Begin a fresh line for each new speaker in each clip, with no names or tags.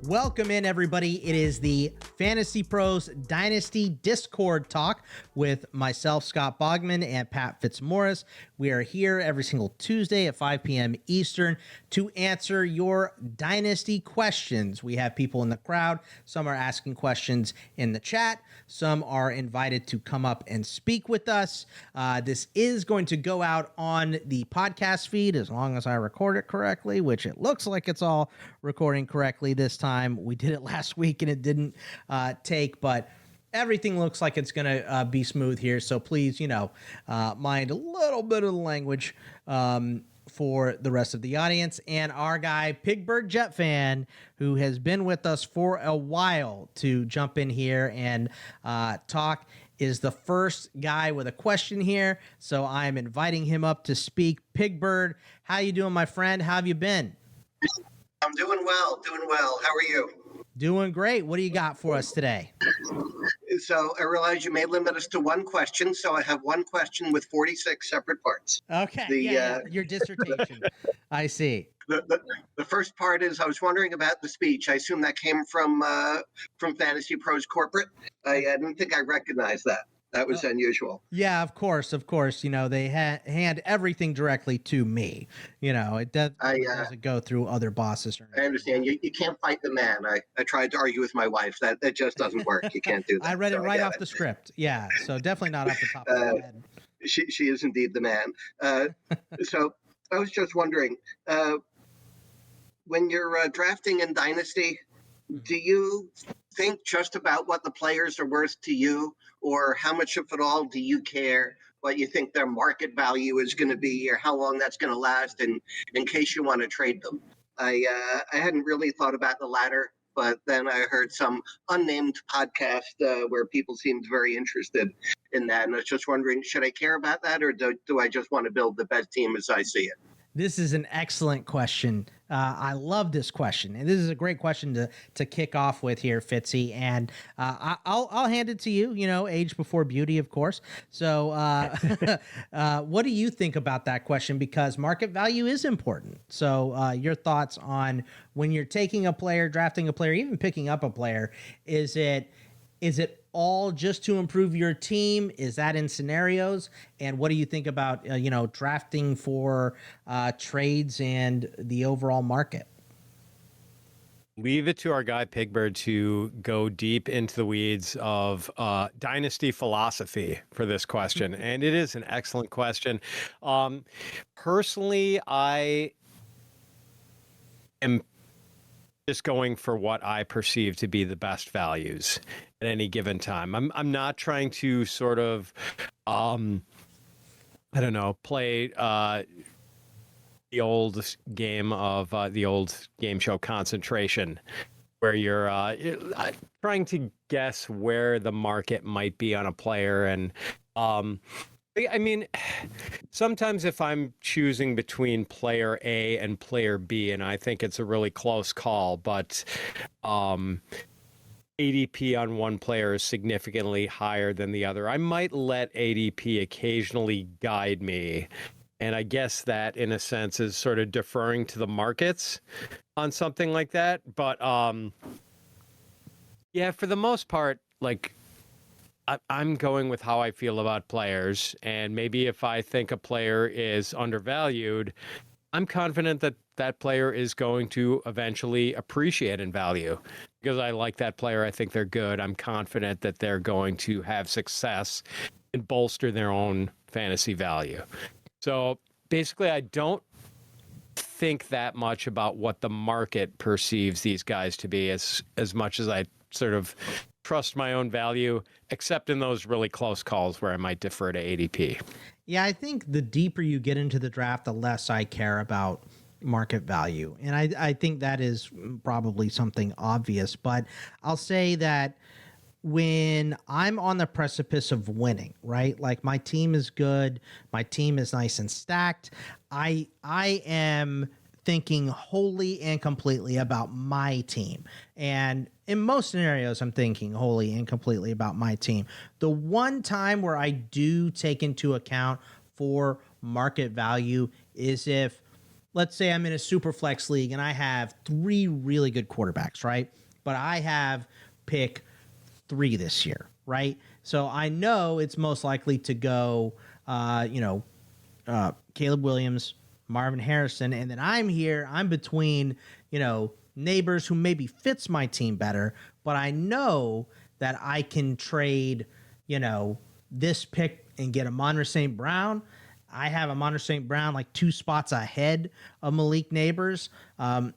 Welcome in, everybody. It is the FantasyPros Dynasty Discord talk with myself, Scott Bogman, and Pat Fitzmaurice. We are here every single Tuesday at 5 p.m. Eastern to answer your Dynasty questions. We have people in the crowd. Some are asking questions in the chat. Some are invited to come up and speak with us. This is going to go out on the podcast feed as long as I record it correctly, which it looks like it's all recording correctly this time. We did it last week and it didn't take, but everything looks like it's going to be smooth here. So please, mind a little bit of the language for the rest of the audience. And our guy, Pigbird Jet Fan, who has been with us for a while to jump in here and talk, is the first guy with a question here. So I'm inviting him up to speak. Pigbird, how you doing, my friend? How have you been?
I'm doing well. How are you?
Doing great. What do you got for us today?
So I realize you may limit us to one question, so I have one question with 46 separate parts.
Okay, your dissertation. I see.
The first part is I was wondering about the speech. I assume that came from FantasyPros corporate. I didn't think I recognized that. That was unusual.
Yeah, of course. They hand everything directly to me. It doesn't go through other bosses.
I understand. You can't fight the man. I tried to argue with my wife. That just doesn't work. You can't do that.
I read it right off the script. Yeah, so definitely not off the top of my head.
She is indeed the man. So I was just wondering, when you're drafting in Dynasty, do you think just about what the players are worth to you, or how much of it all do you care what you think their market value is going to be, or how long that's going to last in case you want to trade them? I hadn't really thought about the latter, but then I heard some unnamed podcast where people seemed very interested in that, and I was just wondering, should I care about that, or do I just want to build the best team as I see it?
This is an excellent question. I love this question, and this is a great question to kick off with here, Fitzy. And I'll hand it to you. Age before beauty, of course. So, what do you think about that question? Because market value is important. So, your thoughts on when you're taking a player, drafting a player, even picking up a player, is it all just to improve your team? Is that in scenarios? And what do you think about, drafting for trades and the overall market?
Leave it to our guy Pigbird to go deep into the weeds of dynasty philosophy for this question. And it is an excellent question. Personally, I am just going for what I perceive to be the best values at any given time. I'm not trying to sort of, play the old game of the old game show Concentration, where you're trying to guess where the market might be on a player. And sometimes if I'm choosing between player A and player B, and I think it's a really close call, but ADP on one player is significantly higher than the other, I might let ADP occasionally guide me. And I guess that, in a sense, is sort of deferring to the markets on something like that. But for the most part, I'm going with how I feel about players, and maybe if I think a player is undervalued, I'm confident that that player is going to eventually appreciate in value because I like that player. I think they're good. I'm confident that they're going to have success and bolster their own fantasy value. So basically, I don't think that much about what the market perceives these guys to be as much as I sort of trust my own value, except in those really close calls where I might defer to ADP.
Yeah, I think the deeper you get into the draft, the less I care about market value. And I think that is probably something obvious. But I'll say that when I'm on the precipice of winning, right? Like my team is good, my team is nice and stacked, I am thinking wholly and completely about my team. And in most scenarios, I'm thinking wholly and completely about my team. The one time where I do take into account for market value is if let's say I'm in a super flex league and I have 3 really good quarterbacks, right? But I have pick 3 this year, right? So I know it's most likely to go, Caleb Williams, Marvin Harrison, and then I'm between, neighbors who maybe fits my team better, but I know that I can trade, this pick and get Amon-Ra St. Brown. I have Amon-Ra St. Brown like 2 spots ahead of Malik Neighbors.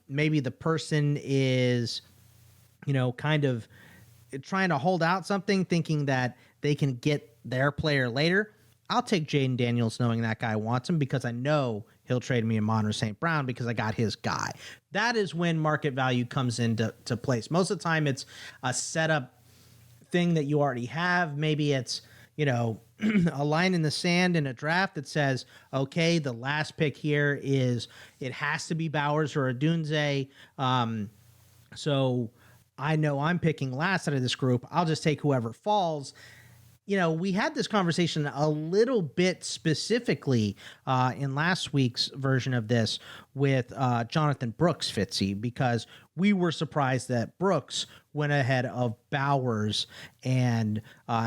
Maybe the person is, kind of trying to hold out something, thinking that they can get their player later. I'll take Jaden Daniels knowing that guy wants him because I know he'll trade me Amon-Ra St. Brown because I got his guy. That is when market value comes into place. Most of the time it's a setup thing that you already have. Maybe it's, a line in the sand in a draft that says, okay, the last pick here it has to be Bowers or Odunze. So I know I'm picking last out of this group. I'll just take whoever falls. We had this conversation a little bit specifically in last week's version of this with Jonathan Brooks, Fitzy, because we were surprised that Brooks went ahead of Bowers and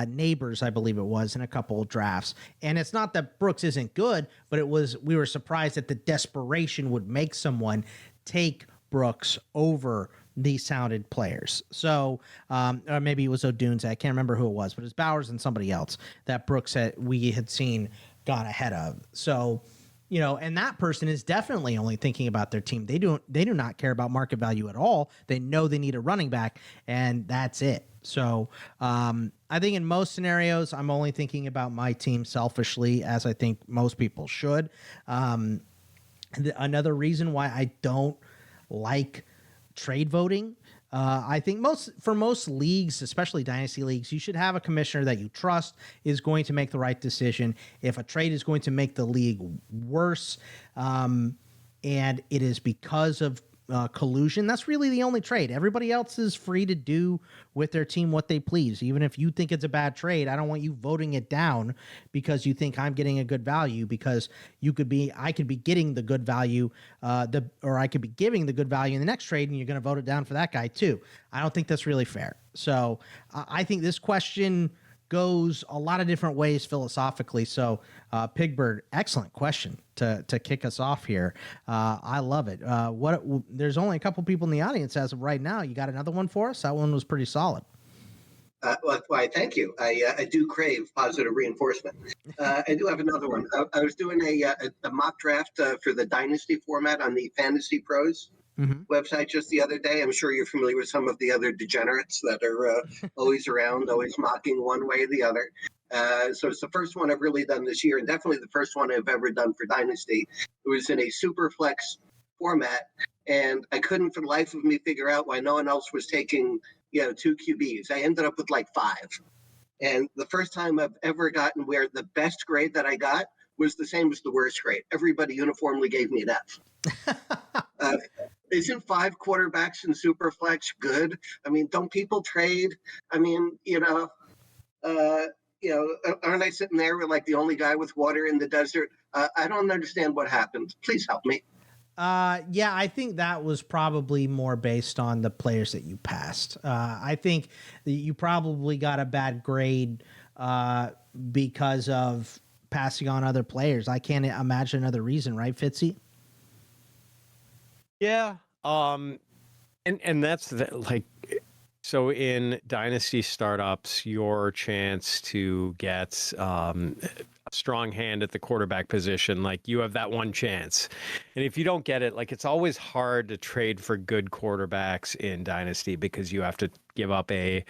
Neighbors, I believe it was, in a couple of drafts. And it's not that Brooks isn't good, but we were surprised that the desperation would make someone take Brooks over these sounded players. So, or maybe it was Odunze. I can't remember who it was, but it was Bowers and somebody else that Brooks we had seen gone ahead of. So, and that person is definitely only thinking about their team. They do not care about market value at all. They know they need a running back, and that's it. So, I think in most scenarios, I'm only thinking about my team selfishly, as I think most people should. Another reason why I don't like trade voting. I think for most leagues, especially dynasty leagues, you should have a commissioner that you trust is going to make the right decision. If a trade is going to make the league worse, and it is because of collusion, that's really the only trade. Everybody else is free to do with their team what they please. Even if you think it's a bad trade, I don't want you voting it down because you think I'm getting a good value, because I could be getting the good value, or I could be giving the good value in the next trade, and you're going to vote it down for that guy too. I don't think that's really fair. So I think this question goes a lot of different ways philosophically. So, Pigbird, excellent question to kick us off here. I love it. There's only a couple people in the audience as of right now. You got another one for us? That one was pretty solid.
Why, thank you. I do crave positive reinforcement. I do have another one. I was doing a mock draft for the Dynasty format on the FantasyPros website just the other day. I'm sure you're familiar with some of the other degenerates that are always around, always mocking one way or the other. So it's the first one I've really done this year, and definitely the first one I've ever done for Dynasty. It was in a super flex format, and I couldn't for the life of me figure out why no one else was taking 2 QBs. I ended up with like 5. And the first time I've ever gotten where the best grade that I got was the same as the worst grade. Everybody uniformly gave me an F. Isn't 5 quarterbacks in Superflex good? I mean, don't people trade? I mean, aren't I sitting there with like the only guy with water in the desert? I don't understand what happened. Please help me.
Yeah, I think that was probably more based on the players that you passed. I think that you probably got a bad grade because of passing on other players. I can't imagine another reason, right, Fitzy?
Yeah. And that's so in dynasty startups, your chance to get a strong hand at the quarterback position, like you have that one chance. And if you don't get it, like it's always hard to trade for good quarterbacks in dynasty because you have to give up a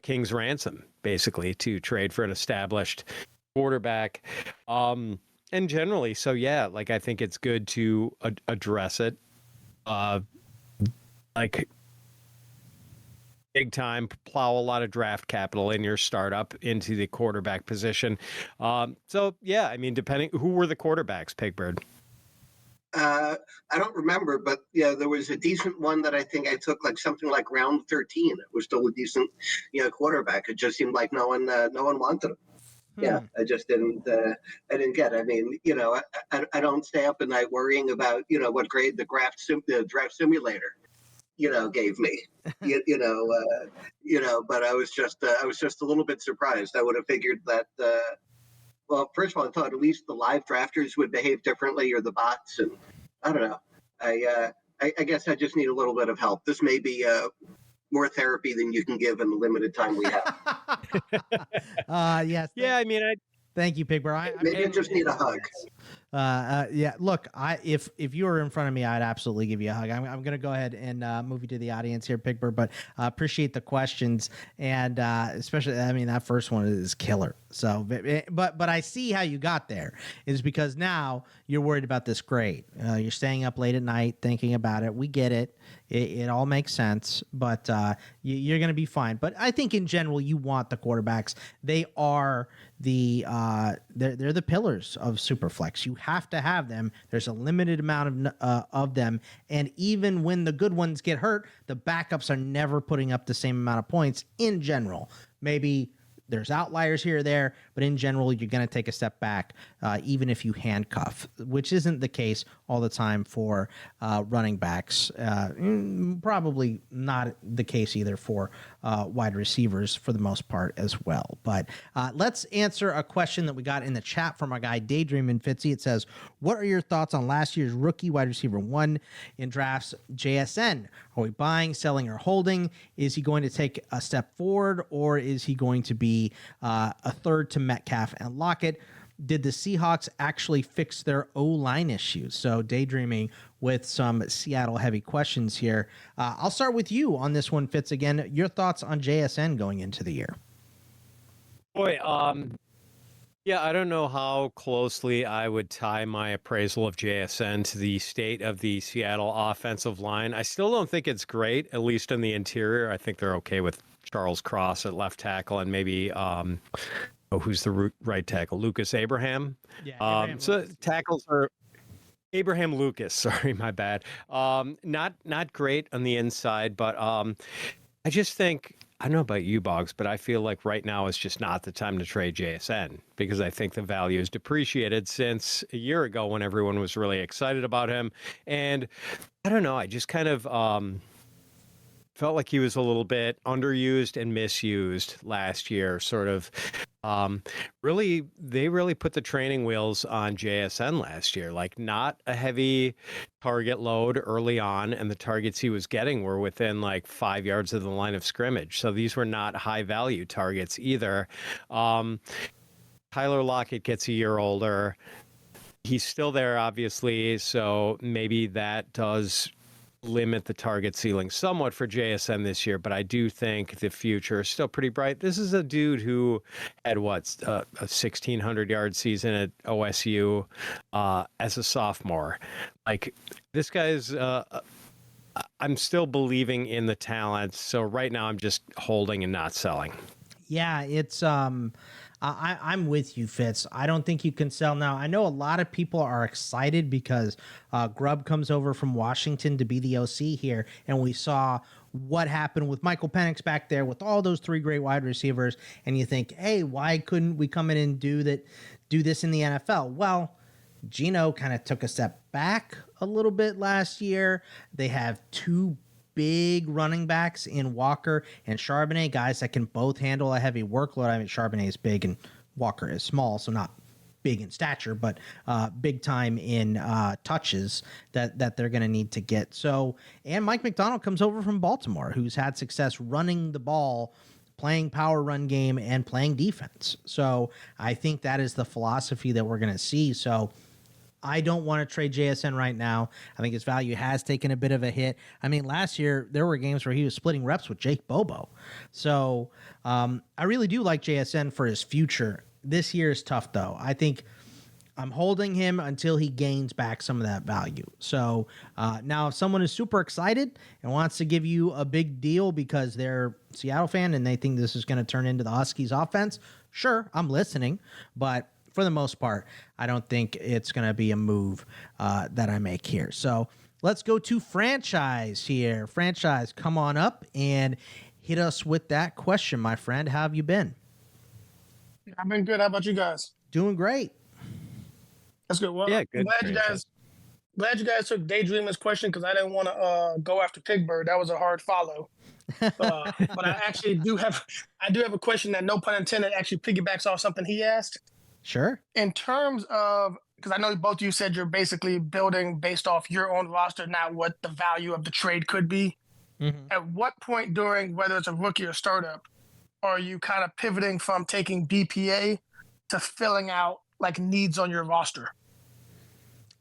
king's ransom basically to trade for an established quarterback. And generally, so yeah, like I think it's good to address it. Like big time, plow a lot of draft capital in your startup into the quarterback position. So yeah, I mean, depending, who were the quarterbacks, Pigbird?
I don't remember, but yeah, there was a decent one that I think I took like something like round 13. It was still a decent, quarterback. It just seemed like no one wanted him. Yeah, I just didn't. I didn't get it. I mean, I don't stay up at night worrying about what grade the draft simulator gave me. you, you know, but I was just a little bit surprised. I would have figured that. Well, first of all, I thought at least the live drafters would behave differently, or the bots, and I don't know. I guess I just need a little bit of help. This may be more therapy than you can give in the limited time we have.
Yes.
Yeah, I mean,
Thank you, Pigber.
Maybe I just need a hug.
Yeah. Look, if you were in front of me, I'd absolutely give you a hug. I'm going to go ahead and move you to the audience here, Pigber. But appreciate the questions, and especially, I mean, that first one is killer. So, but I see how you got there. Is because now you're worried about this grade. You're staying up late at night thinking about it. We get it. It all makes sense, but you're going to be fine. But I think in general, you want the quarterbacks. They are they're the pillars of Superflex. You have to have them. There's a limited amount of them, and even when the good ones get hurt, the backups are never putting up the same amount of points in general. Maybe there's outliers here or there, but in general, you're going to take a step back, even if you handcuff, which isn't the case all the time for running backs. Probably not the case either for wide receivers for the most part as well. But let's answer a question that we got in the chat from our guy Daydreamin' Fitzy. It says, what are your thoughts on last year's rookie wide receiver 1 in drafts, JSN? Are we buying, selling, or holding? Is he going to take a step forward, or is he going to be a third to Metcalf and Lockett? Did the Seahawks actually fix their O-line issues? So daydreaming with some Seattle-heavy questions here. I'll start with you on this one, Fitz. Again, your thoughts on JSN going into the year?
Boy, yeah, I don't know how closely I would tie my appraisal of JSN to the state of the Seattle offensive line. I still don't think it's great, at least in the interior. I think they're okay with Charles Cross at left tackle and maybe who's the right tackle? Lucas Abraham.
Yeah.
So tackles are Abraham Lucas. Sorry, my bad. Not great on the inside, but I just think, I don't know about you, Boggs, but I feel like right now is just not the time to trade JSN, because I think the value is depreciated since a year ago when everyone was really excited about him. And I don't know, I just kind of felt like he was a little bit underused and misused last year, sort of. They really put the training wheels on JSN last year, like not a heavy target load early on, and the targets he was getting were within like 5 yards of the line of scrimmage. So these were not high value targets either. Tyler Lockett gets a year older. He's still there, obviously, so maybe that does limit the target ceiling somewhat for JSN this year, but I do think the future is still pretty bright. This is a dude who had a 1,600-yard season at OSU as a sophomore. Like, this guy's I'm still believing in the talent, so right now I'm just holding and not selling.
Yeah, it's I'm with you, Fitz. I don't think you can sell now. I know a lot of people are excited because Grubb comes over from Washington to be the OC here, and we saw what happened with Michael Penix back there with all those 3 great wide receivers, and you think, hey, why couldn't we come in and do this in the NFL? Well, Geno kind of took a step back a little bit last year. They have 2 big running backs in Walker and Charbonnet, guys that can both handle a heavy workload. I mean, Charbonnet is big and Walker is small, so not big in stature, but big time in touches that they're going to need to get. So, and Mike McDonald comes over from Baltimore, who's had success running the ball, playing power run game, and playing defense. So I think that is the philosophy that we're going to see. So I don't want to trade JSN right now. I think his value has taken a bit of a hit. I mean, last year, there were games where he was splitting reps with Jake Bobo. So I really do like JSN for his future. This year is tough, though. I think I'm holding him until he gains back some of that value. So now if someone is super excited and wants to give you a big deal because they're a Seattle fan and they think this is going to turn into the Huskies offense, sure, I'm listening. But for the most part, I don't think it's going to be a move that I make here. So let's go to Franchise here. Franchise, come on up and hit us with that question, my friend. How have you been?
I've been good. How about you guys?
Doing great.
That's good. Well,
Yeah,
I'm
good.
glad you guys took Daydreamer's question because I didn't want to go after Pigbird. That was a hard follow. But I actually I do have a question that, no pun intended, actually piggybacks off something he asked.
Sure.
In terms of, because I know both of you said you're basically building based off your own roster, not what the value of the trade could be.
Mm-hmm.
At what point during, whether it's a rookie or startup, are you kind of pivoting from taking BPA to filling out like needs on your roster?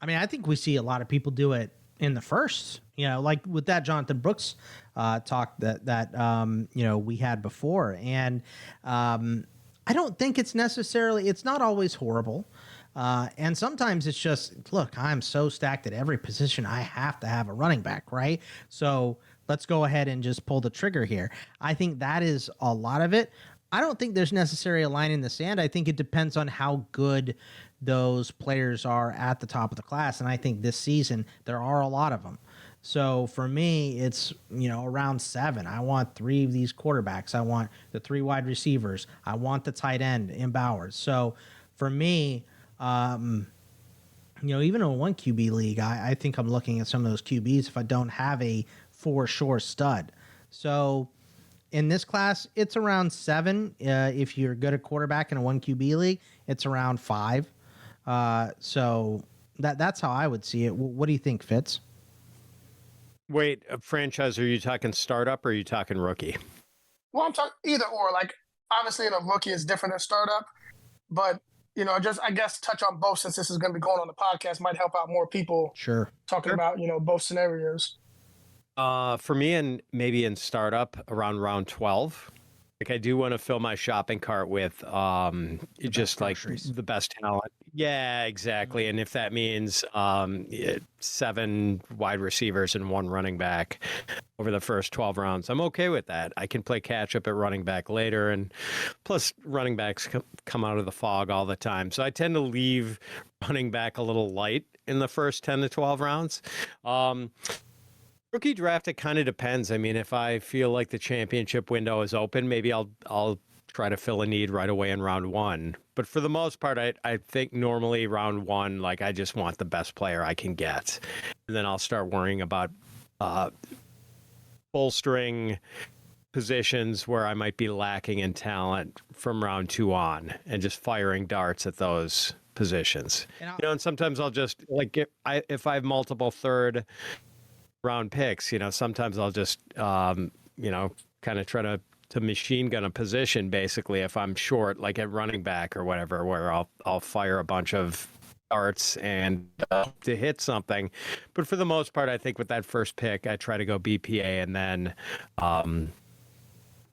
I mean, I think we see a lot of people do it in the first, like with that Jonathan Brooks talk that we had before. And I don't think it's not always horrible. And sometimes it's just, look, I'm so stacked at every position. I have to have a running back, right? So let's go ahead and just pull the trigger here. I think that is a lot of it. I don't think there's necessarily a line in the sand. I think it depends on how good those players are at the top of the class. And I think this season there are a lot of them. So for me, it's, around 7. I want 3 of these quarterbacks. I want the 3 wide receivers. I want the tight end in Bowers. So for me, even in a 1 QB league, I think I'm looking at some of those QBs if I don't have a for sure stud. So in this class, it's around 7. If you're good at quarterback in a 1 QB league, it's around 5. So that's how I would see it. What do you think, Fitz?
Wait, a franchise, are you talking startup or are you talking rookie?
Well, I'm talking either or. Like, obviously in a rookie is different than startup, but just, I guess, touch on both, since this is going to be going on the podcast, might help out more people.
Sure.
Talking about, both scenarios.
For me, and maybe in startup around round 12, like I do want to fill my shopping cart with just like the best talent. Yeah, exactly. And if that means 7 wide receivers and 1 running back over the first 12 rounds, I'm okay with that. I can play catch up at running back later. And plus running backs come out of the fog all the time. So I tend to leave running back a little light in the first 10 to 12 rounds. Rookie draft, it kind of depends. I mean, if I feel like the championship window is open, maybe I'll try to fill a need right away in round 1. But for the most part, I think normally round 1, like I just want the best player I can get. And then I'll start worrying about bolstering positions where I might be lacking in talent from round 2 on, and just firing darts at those positions. And sometimes I'll just, like, if I have multiple third round picks, sometimes I'll just, kind of try to machine gun a position, basically, if I'm short, like at running back or whatever, where I'll fire a bunch of darts and to hit something. But for the most part, I think with that first pick, I try to go BPA, and then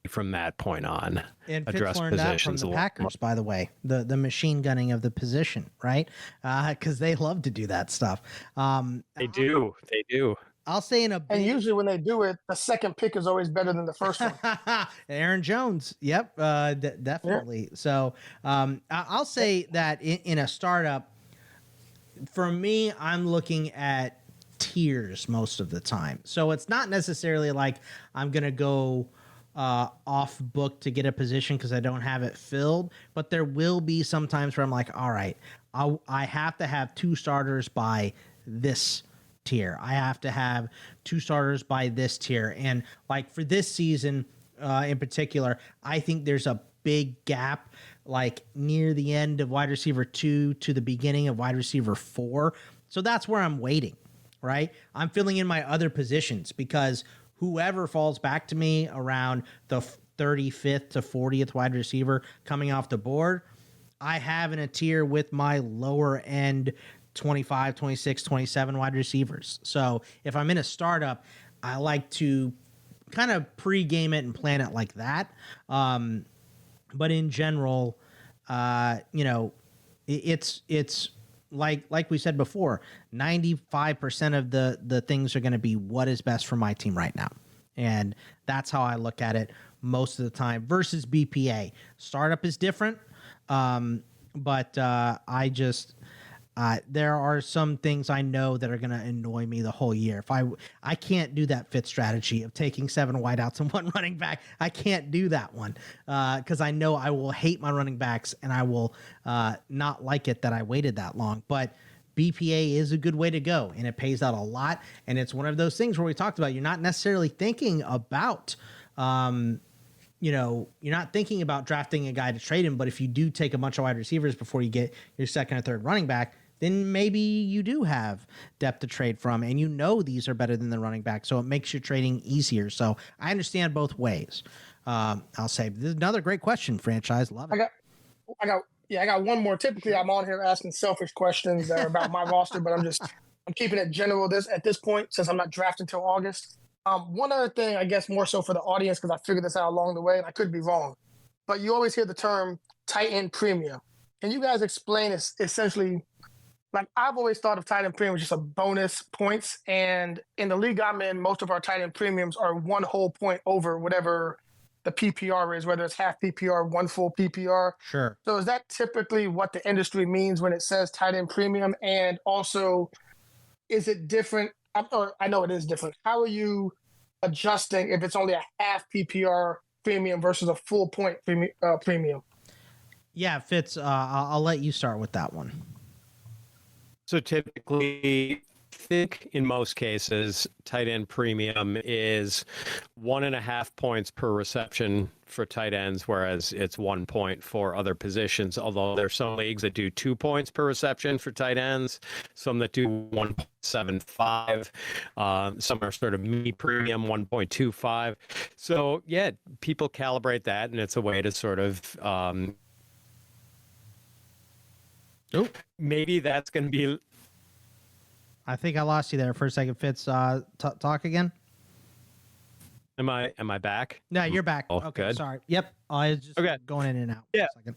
from that point on,
and
address
Fitz learned that from
positions
the Packers, by the way, the machine gunning of the position, right? Because they love to do that stuff.
They do.
I'll say in
and usually when they do it, the second pick is always better than the first one.
Aaron Jones. Yep. Definitely. Yeah. So I'll say that in a startup, for me, I'm looking at tiers most of the time. So it's not necessarily like I'm going to go off book to get a position because I don't have it filled, but there will be some times where I'm like, all right, I have to have 2 starters by this tier. I have to have 2 starters by this tier. And like for this season in particular, I think there's a big gap like near the end of wide receiver 2 to the beginning of wide receiver 4. So that's where I'm waiting, right? I'm filling in my other positions because whoever falls back to me around the 35th to 40th wide receiver coming off the board, I have in a tier with my lower end 25, 26, 27 wide receivers. So if I'm in a startup, I like to kind of pre-game it and plan it like that. But in general, it's like we said before, 95% of the things are going to be what is best for my team right now. And that's how I look at it most of the time versus BPA. Startup is different. But There are some things I know that are going to annoy me the whole year. If I can't do that fit strategy of taking 7 wideouts and 1 running back. I can't do that one because I know I will hate my running backs and I will not like it that I waited that long. But BPA is a good way to go, and it pays out a lot. And it's one of those things where we talked about you're not necessarily thinking about you're not thinking about drafting a guy to trade him, but if you do take a bunch of wide receivers before you get your second or third running back, then maybe you do have depth to trade from, and these are better than the running back, so it makes your trading easier. So I understand both ways. I'll say this is another great question, franchise. Love it.
I got one more. Typically, I'm on here asking selfish questions that are about my roster, but I'm keeping it general at this point since I'm not drafting till August. One other thing, I guess more so for the audience, because I figured this out along the way, and I could be wrong, but you always hear the term tight end premium. Can you guys explain essentially, like I've always thought of tight end premium as just a bonus points, and in the league I'm in, most of our tight end premiums are 1 whole point over whatever the PPR is, whether it's half PPR, 1 full PPR.
Sure.
So is that typically what the industry means when it says tight end premium? And also, is it different? I know it is different. How are you adjusting if it's only a half PPR premium versus a full point premium?
Yeah, Fitz, I'll let you start with that one.
So typically, I think in most cases, tight end premium is 1.5 points per reception for tight ends, whereas it's 1 point for other positions. Although there's some leagues that do 2 points per reception for tight ends, some that do 1.75, some are sort of mini premium 1.25. So yeah, people calibrate that, and it's a way to sort of maybe that's going to be.
I think I lost you there for a second, Fitz. Talk again.
Am I back?
No, you're back.
Oh,
okay,
good.
Sorry. Yep. I was just going in and out.
Yeah.
For a second.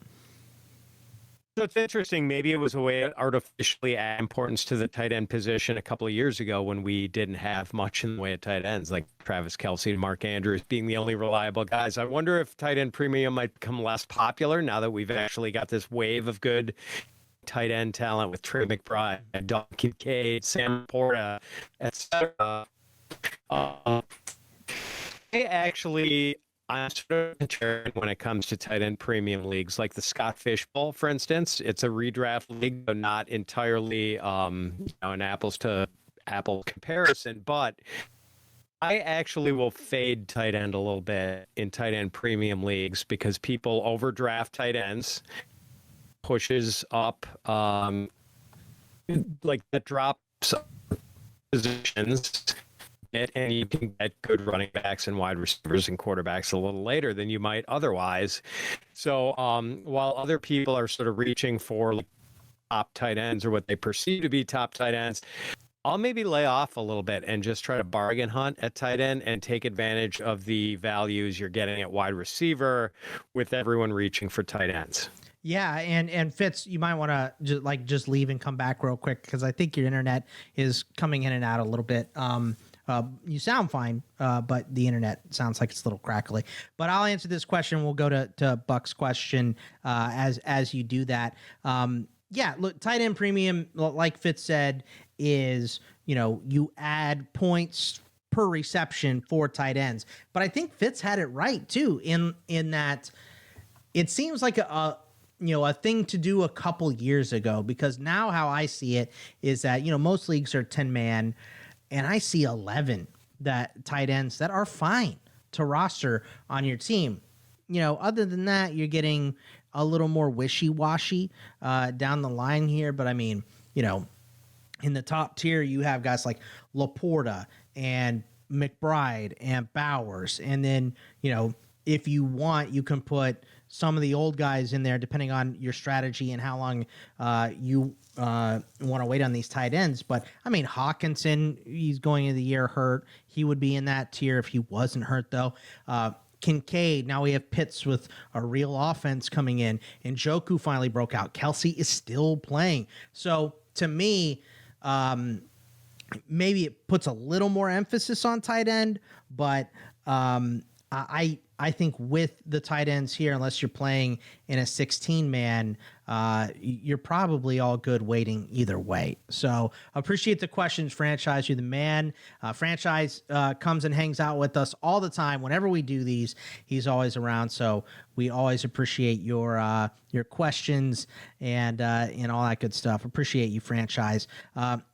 So it's interesting. Maybe it was a way to artificially add importance to the tight end position a couple of years ago when we didn't have much in the way of tight ends, like Travis Kelce and Mark Andrews being the only reliable guys. I wonder if tight end premium might become less popular now that we've actually got this wave of good tight end talent with Trey McBride, Don Kincaid, Sam Porta, etc. I'm sort of contrarian when it comes to tight end premium leagues, like the Scott Fish Bowl, for instance. It's a redraft league, but not entirely an apples to apple comparison. But I actually will fade tight end a little bit in tight end premium leagues because people overdraft tight ends, pushes up like that drops positions. And you can get good running backs and wide receivers and quarterbacks a little later than you might otherwise. So while other people are sort of reaching for top tight ends or what they perceive to be top tight ends, I'll maybe lay off a little bit and just try to bargain hunt at tight end and take advantage of the values you're getting at wide receiver with everyone reaching for tight ends.
Yeah, and Fitz, you might want to just leave and come back real quick because I think your internet is coming in and out a little bit. You sound fine, but the internet sounds like it's a little crackly. But I'll answer this question. We'll go to Buck's question as you do that. Yeah, look, tight end premium, like Fitz said, is you add points per reception for tight ends. But I think Fitz had it right too in that it seems like a thing to do a couple years ago, because now how I see it is that most leagues are 10-man. And I see 11 tight ends that are fine to roster on your team. Other than that, you're getting a little more wishy-washy down the line here. But I mean, in the top tier, you have guys like Laporta and McBride and Bowers. And then, if you want, you can put some of the old guys in there, depending on your strategy and how long you want to wait on these tight ends. But I mean, Hawkinson, he's going into the year hurt. He would be in that tier if he wasn't hurt, though. Kincaid, now we have Pitts with a real offense coming in, and Njoku finally broke out. Kelce is still playing. So to me, maybe it puts a little more emphasis on tight end, but I think with the tight ends here, unless you're playing in a 16-man, you're probably all good waiting either way. So appreciate the questions, Franchise. You're the man. Franchise comes and hangs out with us all the time. Whenever we do these, he's always around. So we always appreciate your questions and all that good stuff. Appreciate you, Franchise.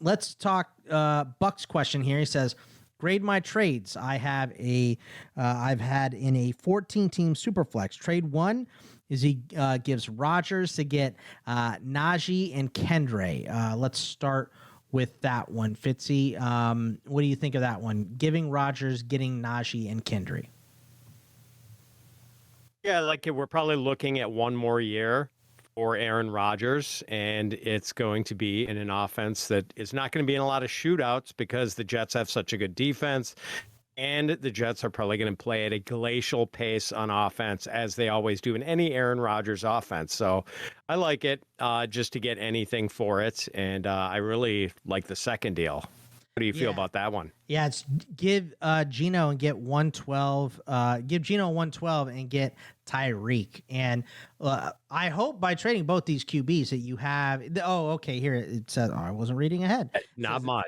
Let's talk Buck's question here. He says, grade my trades. I've had in a 14-team Superflex. Trade 1 is he gives Rodgers to get Najee and Kendre. Let's start with that one. Fitzy, what do you think of that one? Giving Rodgers, getting Najee and Kendre.
Yeah, like we're probably looking at one more year for Aaron Rodgers, and it's going to be in an offense that is not going to be in a lot of shootouts because the Jets have such a good defense, and the Jets are probably going to play at a glacial pace on offense, as they always do in any Aaron Rodgers offense. So I like it just to get anything for it, and I really like the second deal. What do you feel about that one?
Yeah, it's give Geno and get 112. Give Geno 112 and get Tyreek. And I hope by trading both these QBs that you have. Oh, okay. Here it says. Oh, I wasn't reading ahead.
Not much.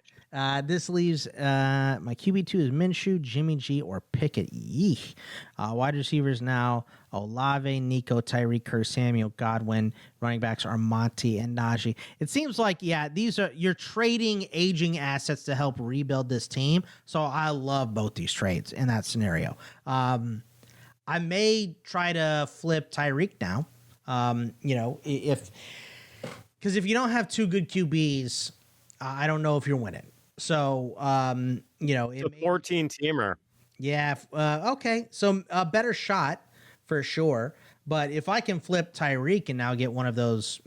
This leaves my QB2 is Minshew, Jimmy G, or Pickett. Yeesh. Wide receivers now: Olave, Nico, Tyreek, Curtis Samuel, Godwin. Running backs are Monty and Najee. It seems like you're trading aging assets to help rebuild this team. So I love both these trades in that scenario. I may try to flip Tyreek now. Because if you don't have two good QBs, I don't know if you're winning. So, it's
a 14-teamer.
Yeah. Okay. So a better shot for sure. But if I can flip Tyreek and now get one of those,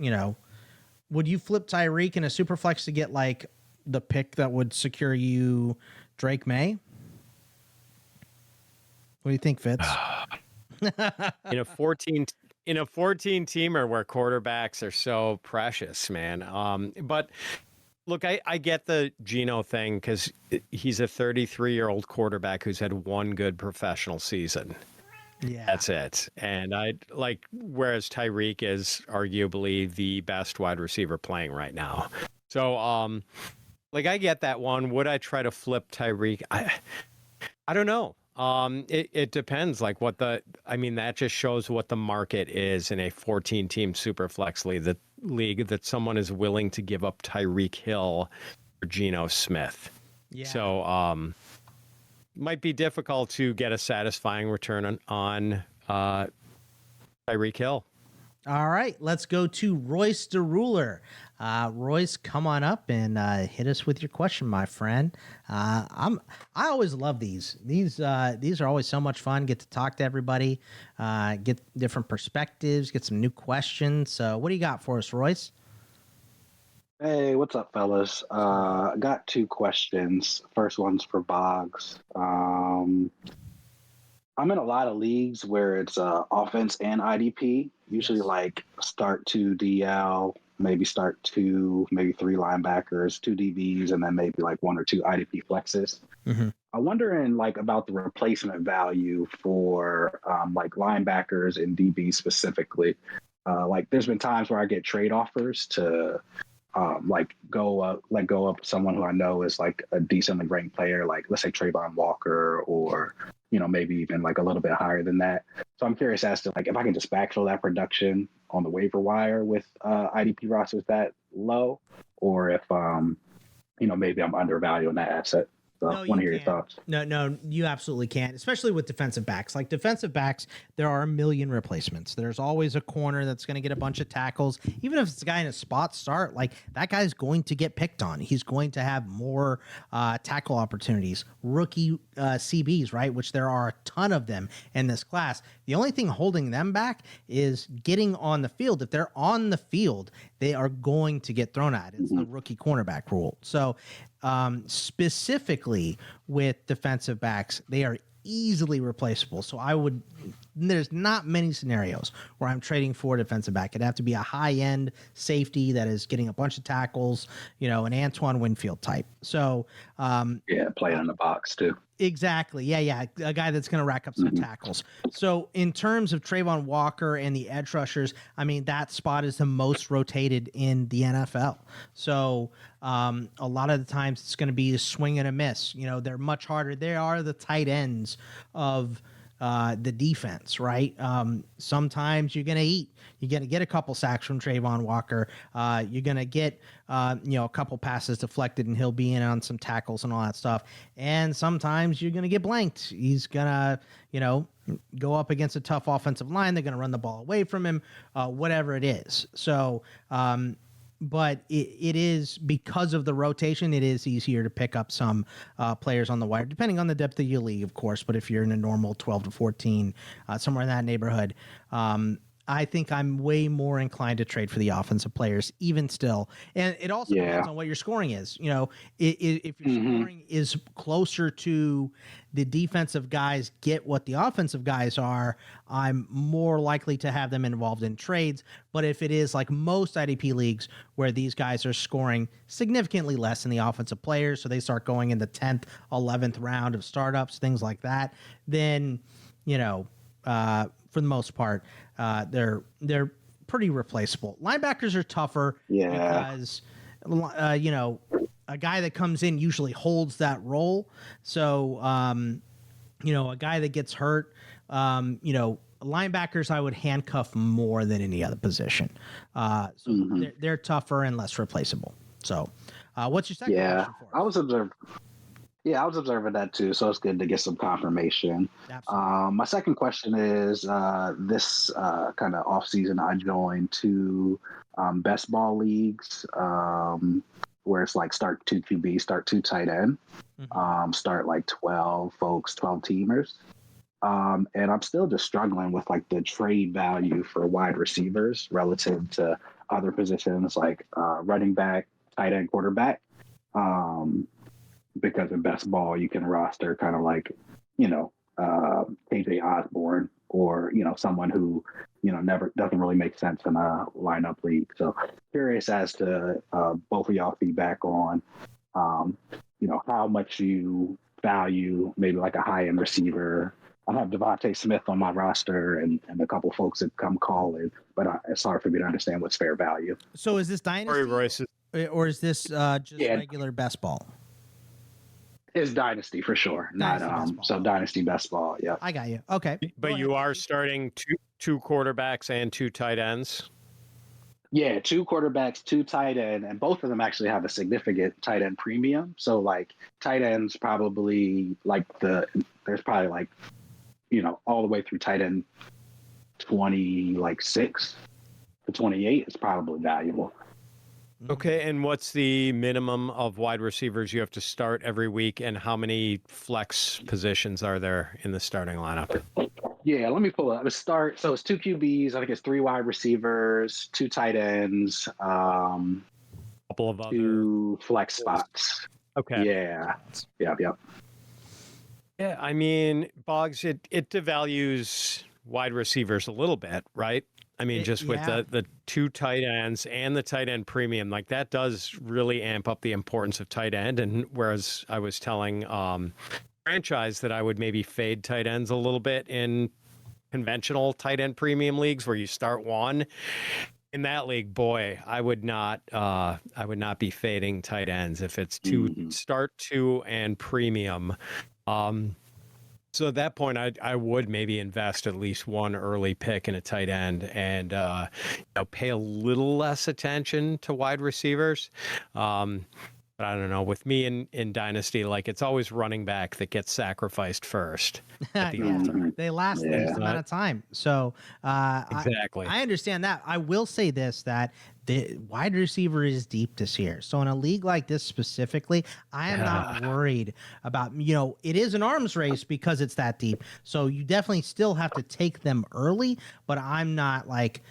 would you flip Tyreek in a super flex to get like the pick that would secure you Drake May? What do you think, Fitz?
in a 14-teamer where quarterbacks are so precious, man. But look, I get the Geno thing because he's a 33-year-old quarterback who's had one good professional season.
Yeah,
that's it. And whereas Tyreek is arguably the best wide receiver playing right now. So, I get that one. Would I try to flip Tyreek? I don't know. It depends. That just shows what the market is in a 14-team Superflex league that someone is willing to give up Tyreek Hill for Geno Smith.
Yeah.
So, might be difficult to get a satisfying return on Tyreek Hill.
All right, let's go to Royce DeRuler. Royce, come on up and hit us with your question, my friend. I always love these. These are always so much fun. Get to talk to everybody, get different perspectives, get some new questions. So, what do you got for us, Royce?
Hey, what's up, fellas? I got two questions. First one's for Boggs. I'm in a lot of leagues where it's offense and IDP. Usually, start 2 DL, maybe start 2, maybe 3 linebackers, 2 DBs, and then maybe 1 or 2 IDP flexes.
Mm-hmm.
I'm wondering about the replacement value for linebackers and DBs specifically. There's been times where I get trade offers to let go of someone who I know is a decently ranked player, let's say Trayvon Walker, or maybe even a little bit higher than that. So I'm curious as to if I can just backfill that production on the waiver wire with IDP rosters that low, or if maybe I'm undervaluing that asset. So I want to hear your thoughts.
No, you absolutely can, especially with defensive backs. Like defensive backs, there are a million replacements. There's always a corner that's going to get a bunch of tackles. Even if it's a guy in a spot start, that guy's going to get picked on. He's going to have more tackle opportunities. Rookie CBs, right, which there are a ton of them in this class. The only thing holding them back is getting on the field. If they're on the field, they are going to get thrown at. It's the rookie cornerback rule. So specifically with defensive backs, they are easily replaceable. So there's not many scenarios where I'm trading for a defensive back. It'd have to be a high-end safety that is getting a bunch of tackles, an Antoine Winfield type. So
play it in the box too.
Exactly. Yeah. A guy that's going to rack up some tackles. So in terms of Trayvon Walker and the edge rushers, I mean, that spot is the most rotated in the NFL. So a lot of the times it's going to be a swing and a miss. You know, they're much harder. They are the tight ends of the defense, right? Sometimes you're going to eat. You're going to get a couple sacks from Trayvon Walker. You're going to get, a couple passes deflected, and he'll be in on some tackles and all that stuff. And sometimes you're going to get blanked. He's going to, go up against a tough offensive line. They're going to run the ball away from him, whatever it is. So, but it is, because of the rotation, it is easier to pick up some players on the wire, depending on the depth of your league, of course. But if you're in a normal 12 to 14, somewhere in that neighborhood, I think I'm way more inclined to trade for the offensive players, even still. And it also depends on what your scoring is. If your scoring is closer to the defensive guys get what the offensive guys are, I'm more likely to have them involved in trades. But if it is like most IDP leagues where these guys are scoring significantly less than the offensive players, so they start going in the 10th, 11th round of startups, things like that, then, for the most part, they're pretty replaceable. Linebackers are tougher because, a guy that comes in usually holds that role. So, a guy that gets hurt, linebackers I would handcuff more than any other position. They're tougher and less replaceable. So, what's your second question for us?
I was observing that too, so it's good to get some confirmation. My second question is, this kind of off season, I joined two best ball leagues, where it's like start 2 QB, start 2 tight end, start like 12 teamers. And I'm still just struggling with like the trade value for wide receivers relative to other positions like running back, tight end, quarterback. Because in best ball, you can roster kind of like, KJ Osborne or, someone who, never doesn't really make sense in a lineup league. So curious as to both of y'all feedback on, how much you value maybe like a high end receiver. I have Devontae Smith on my roster and a couple folks that come calling, but it's hard for me to understand what's fair value.
So is this Dynasty or is this just regular best ball?
It's Dynasty for sure. Dynasty best ball. Yeah.
I got you. Okay.
But you are starting two quarterbacks and 2 tight ends.
Yeah, 2 quarterbacks, 2 tight end, and both of them actually have a significant tight end premium. So like tight ends probably there's probably like, all the way through tight end 26 to 28 is probably valuable.
Okay, and what's the minimum of wide receivers you have to start every week, and how many flex positions are there in the starting lineup?
Yeah, let me pull it up. So it's 2 QBs. I think it's 3 wide receivers, 2 tight ends,
couple of other
2 flex spots.
Okay.
Yeah. Yep.
Yeah, I mean, Boggs, it devalues wide receivers a little bit, right? I mean, with the 2 tight ends and the tight end premium, like that does really amp up the importance of tight end. And whereas I was telling franchise that I would maybe fade tight ends a little bit in conventional tight end premium leagues where you start 1. In that league, boy, I would not be fading tight ends if it's start 2 and premium. So at that point, I would maybe invest at least 1 early pick in a tight end and pay a little less attention to wide receivers. But I don't know. With me in Dynasty, like it's always running back that gets sacrificed first.
They last the amount of time. So
exactly.
I understand that. I will say this, that the wide receiver is deep this year. So in a league like this specifically, I am not worried about, it is an arms race because it's that deep. So you definitely still have to take them early, but I'm not like,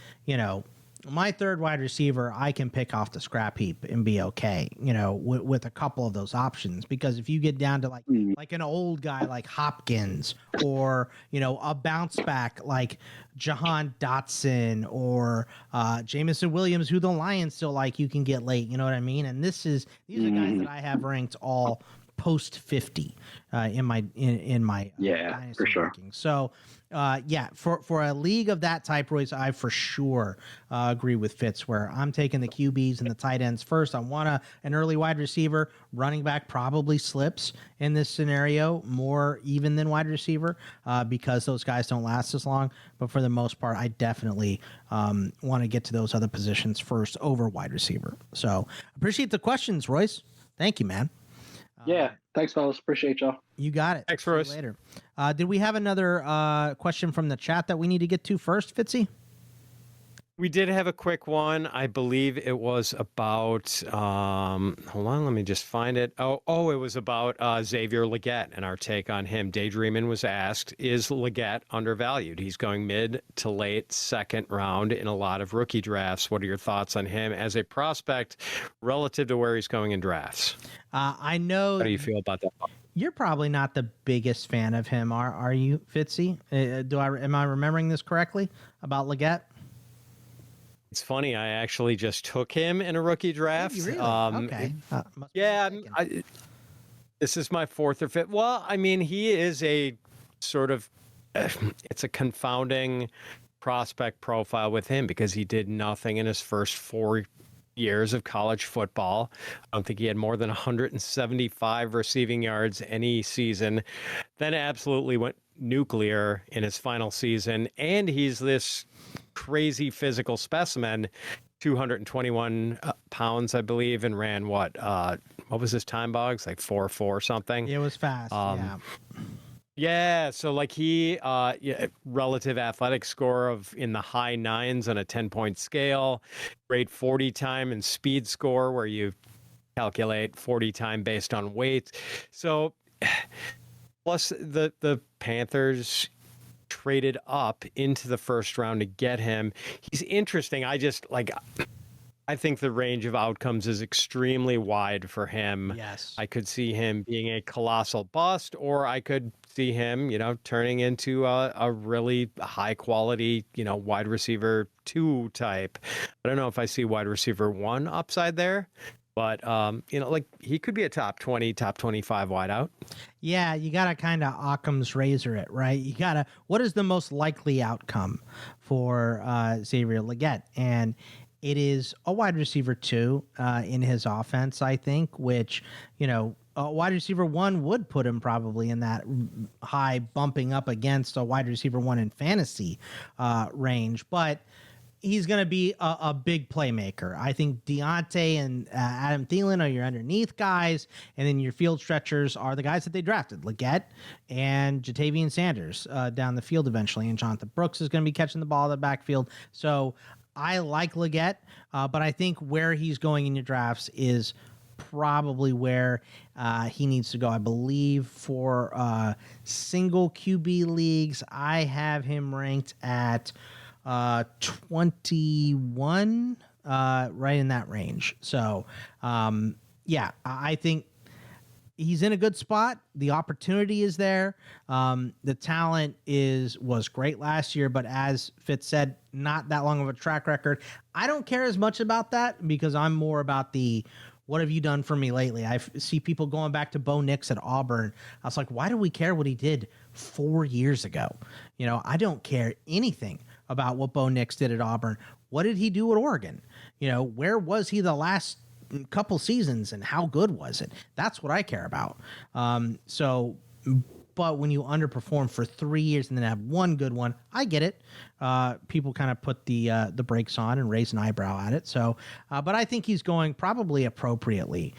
my third wide receiver, I can pick off the scrap heap and be okay, with a couple of those options. Because if you get down to like an old guy like Hopkins or, a bounce back like Jahan Dotson or Jameson Williams, who the Lions still like, you can get late. You know what I mean? And these are guys that I have ranked all post 50 in my
Yeah, for
dynasty
sure.
rankings. So for a league of that type, Royce, I for sure agree with Fitz, where I'm taking the QBs and the tight ends first. I want an early wide receiver. Running back probably slips in this scenario more even than wide receiver because those guys don't last as long. But for the most part, I definitely want to get to those other positions first over wide receiver. So appreciate the questions, Royce. Thank you, man.
Yeah, thanks, fellas. Appreciate y'all.
You got it.
Thanks,
See you
Royce.
later. Did we have another question from the chat that we need to get to first, Fitzy?
We did have a quick one. I believe it was about, hold on, let me just find it. Oh, it was about Xavier Legette and our take on him. Daydreamin was asked, is Legette undervalued? He's going mid to late second round in a lot of rookie drafts. What are your thoughts on him as a prospect relative to where he's going in drafts?
I know.
How do you feel about that?
You're probably not the biggest fan of him, are you, Fitzy? Am I remembering this correctly about Legette?
It's funny. I actually just took him in a rookie draft.
Really? Okay. Must be
Yeah,
mistaken.
this is my fourth or fifth. Well, I mean, he is a sort of, it's a confounding prospect profile with him because he did nothing in his first 4 years of college football. I don't think he had more than 175 receiving yards any season. Then absolutely went nuclear in his final season. And he's this crazy physical specimen, 221 pounds, I believe, and ran what was his time, Boggs? Like 4.4 something.
It was fast. Yeah.
Yeah, so like he relative athletic score of in the high 9s on a 10-point scale, grade 40 time and speed score where you calculate 40 time based on weight. So plus the Panthers traded up into the first round to get him. He's interesting. I think the range of outcomes is extremely wide for him.
Yes.
I could see him being a colossal bust, or I could see him, turning into a really high quality, wide receiver 2 type. I don't know if I see wide receiver 1 upside there, but he could be a top 20, top 25 wideout.
Yeah, you got to kind of Occam's razor it, right? You got to, what is the most likely outcome for Xavier Legette? And it is a wide receiver 2 in his offense, I think, which, a wide receiver 1 would put him probably in that high bumping up against a wide receiver 1 in fantasy range. But he's going to be a big playmaker. I think Deontay and Adam Thielen are your underneath guys, and then your field stretchers are the guys that they drafted, Legette and Jatavian Sanders down the field eventually, and Jonathan Brooks is going to be catching the ball in the backfield. So I like Legette, but I think where he's going in your drafts is probably where he needs to go. I believe for single QB leagues, I have him ranked at 21, right in that range. So, I think he's in a good spot. The opportunity is there. The talent was great last year, but as Fitz said, not that long of a track record. I don't care as much about that because I'm more about what have you done for me lately? I see people going back to Bo Nix at Auburn. I was like, why do we care what he did 4 years ago? I don't care anything about what Bo Nix did at Auburn. What did he do at Oregon? Where was he the last couple seasons and how good was it? That's what I care about. But when you underperform for 3 years and then have one good one, I get it. People kind of put the brakes on and raise an eyebrow at it. So, but I think he's going probably appropriately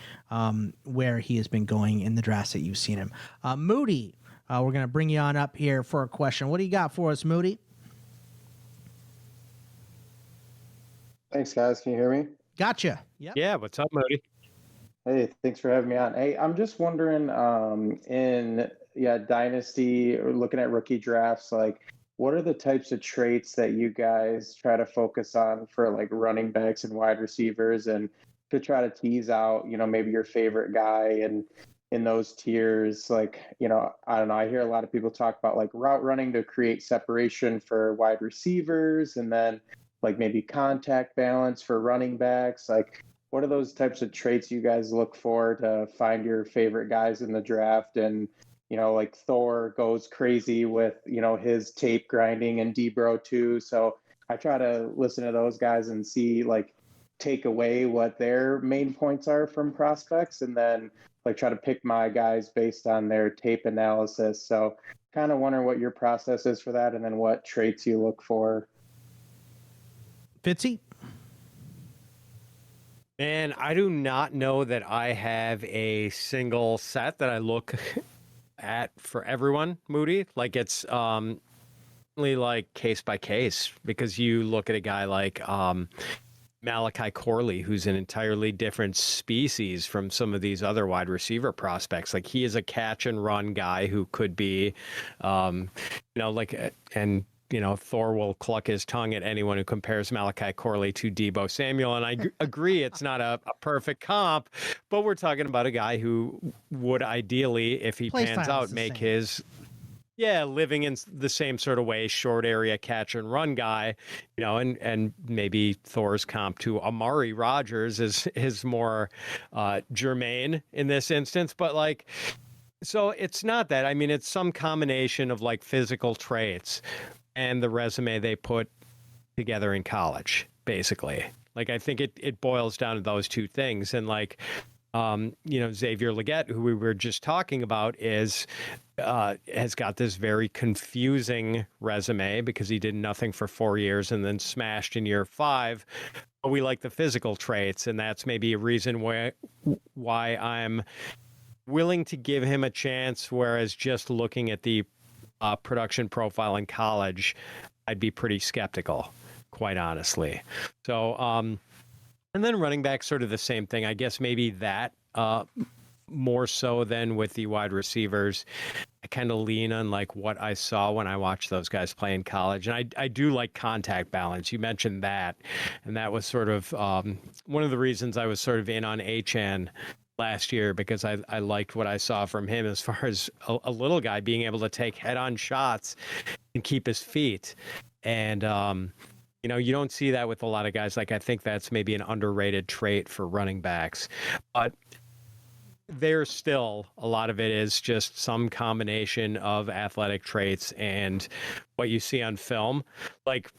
where he has been going in the drafts that you've seen him. Moody, we're going to bring you on up here for a question. What do you got for us, Moody?
Thanks, guys. Can you hear me?
Gotcha. Yep.
Yeah, what's up, Moody?
Hey, thanks for having me on. Hey, I'm just wondering, in Dynasty or looking at rookie drafts, what are the types of traits that you guys try to focus on for running backs and wide receivers, and to try to tease out, maybe your favorite guy and in those tiers? I don't know. I hear a lot of people talk about route running to create separation for wide receivers, and then maybe contact balance for running backs. what are those types of traits you guys look for to find your favorite guys in the draft? And, like Thor goes crazy with, his tape grinding and Debro too. So I try to listen to those guys and see, like, take away what their main points are from prospects, and then like try to pick my guys based on their tape analysis. So kind of wondering what your process is for that, and then what traits you look for.
Fitzy?
Man, I do not know that I have a single set that I look at for everyone, Moody. Like it's really like case by case, because you look at a guy like Malachi Corley, who's an entirely different species from some of these other wide receiver prospects. Like he is a catch and run guy who could be, and Thor will cluck his tongue at anyone who compares Malachi Corley to Deebo Samuel. And I agree, it's not a perfect comp, but we're talking about a guy who would ideally, if he pans out, make his living in the same sort of way, short area catch and run guy, and maybe Thor's comp to Amari Rogers is more germane in this instance. But like, so it's not that. I mean, it's some combination of like physical traits and the resume they put together in college, basically. Like, I think it boils down to those two things. And like, Xavier Legette, who we were just talking about, has got this very confusing resume because he did nothing for 4 years and then smashed in year 5. But we like the physical traits, and that's maybe a reason why I'm willing to give him a chance, whereas just looking at the production profile in college, I'd be pretty skeptical, quite honestly. So, and then running back, sort of the same thing. I guess maybe that more so than with the wide receivers. I kind of lean on like what I saw when I watched those guys play in college. And I do like contact balance. You mentioned that. And that was sort of one of the reasons I was sort of in on Achane last year, because I liked what I saw from him as far as a little guy being able to take head-on shots and keep his feet. And, you don't see that with a lot of guys. Like, I think that's maybe an underrated trait for running backs. But there's still a lot of it is just some combination of athletic traits and what you see on film. Like,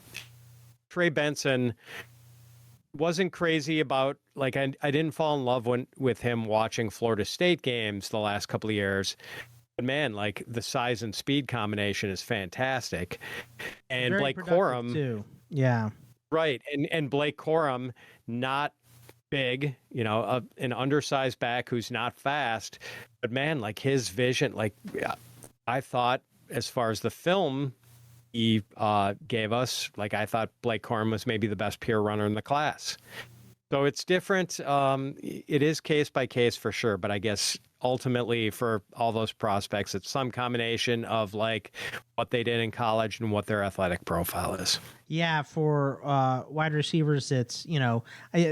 Trey Benson wasn't crazy about, like, I didn't fall in love with him watching Florida State games the last couple of years. But man, like, the size and speed combination is fantastic. And
Very
Blake
productive
Corum
too. Yeah.
Right. And Blake Corum, not big, an undersized back who's not fast, but man, like his vision, like I thought as far as the film he gave us, like I thought Blake Corum was maybe the best pure runner in the class. So it's different. It is case by case for sure, but I guess ultimately for all those prospects, it's some combination of like what they did in college and what their athletic profile is.
Yeah, for wide receivers, it's, I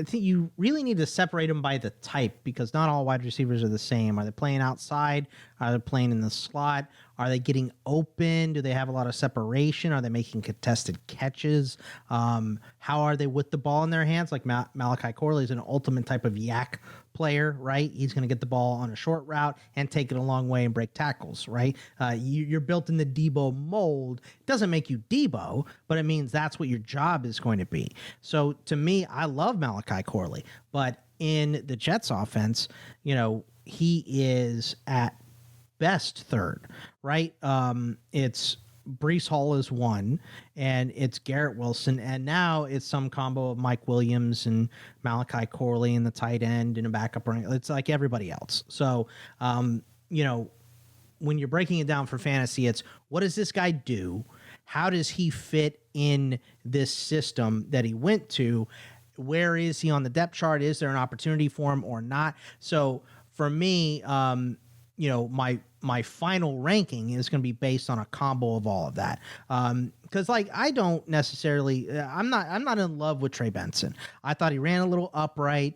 think you really need to separate them by the type, because not all wide receivers are the same. Are they playing outside? Are they playing in the slot? Are they getting open? Do they have a lot of separation? Are they making contested catches? How are they with the ball in their hands? Like Malachi Corley is an ultimate type of yak player, right? He's going to get the ball on a short route and take it a long way and break tackles, right? You're built in the Debo mold. It doesn't make you Debo, but it means that's what your job is going to be. So to me, I love Malachi Corley, but in the Jets offense, he is at best third, right? It's Breece Hall is 1, and it's Garrett Wilson, and now it's some combo of Mike Williams and Malachi Corley in the tight end and a backup running. It's like everybody else. So, when you're breaking it down for fantasy, it's what does this guy do? How does he fit in this system that he went to? Where is he on the depth chart? Is there an opportunity for him or not? So for me, my final ranking is going to be based on a combo of all of that. Because I don't necessarily, I'm not in love with Trey Benson. I thought he ran a little upright.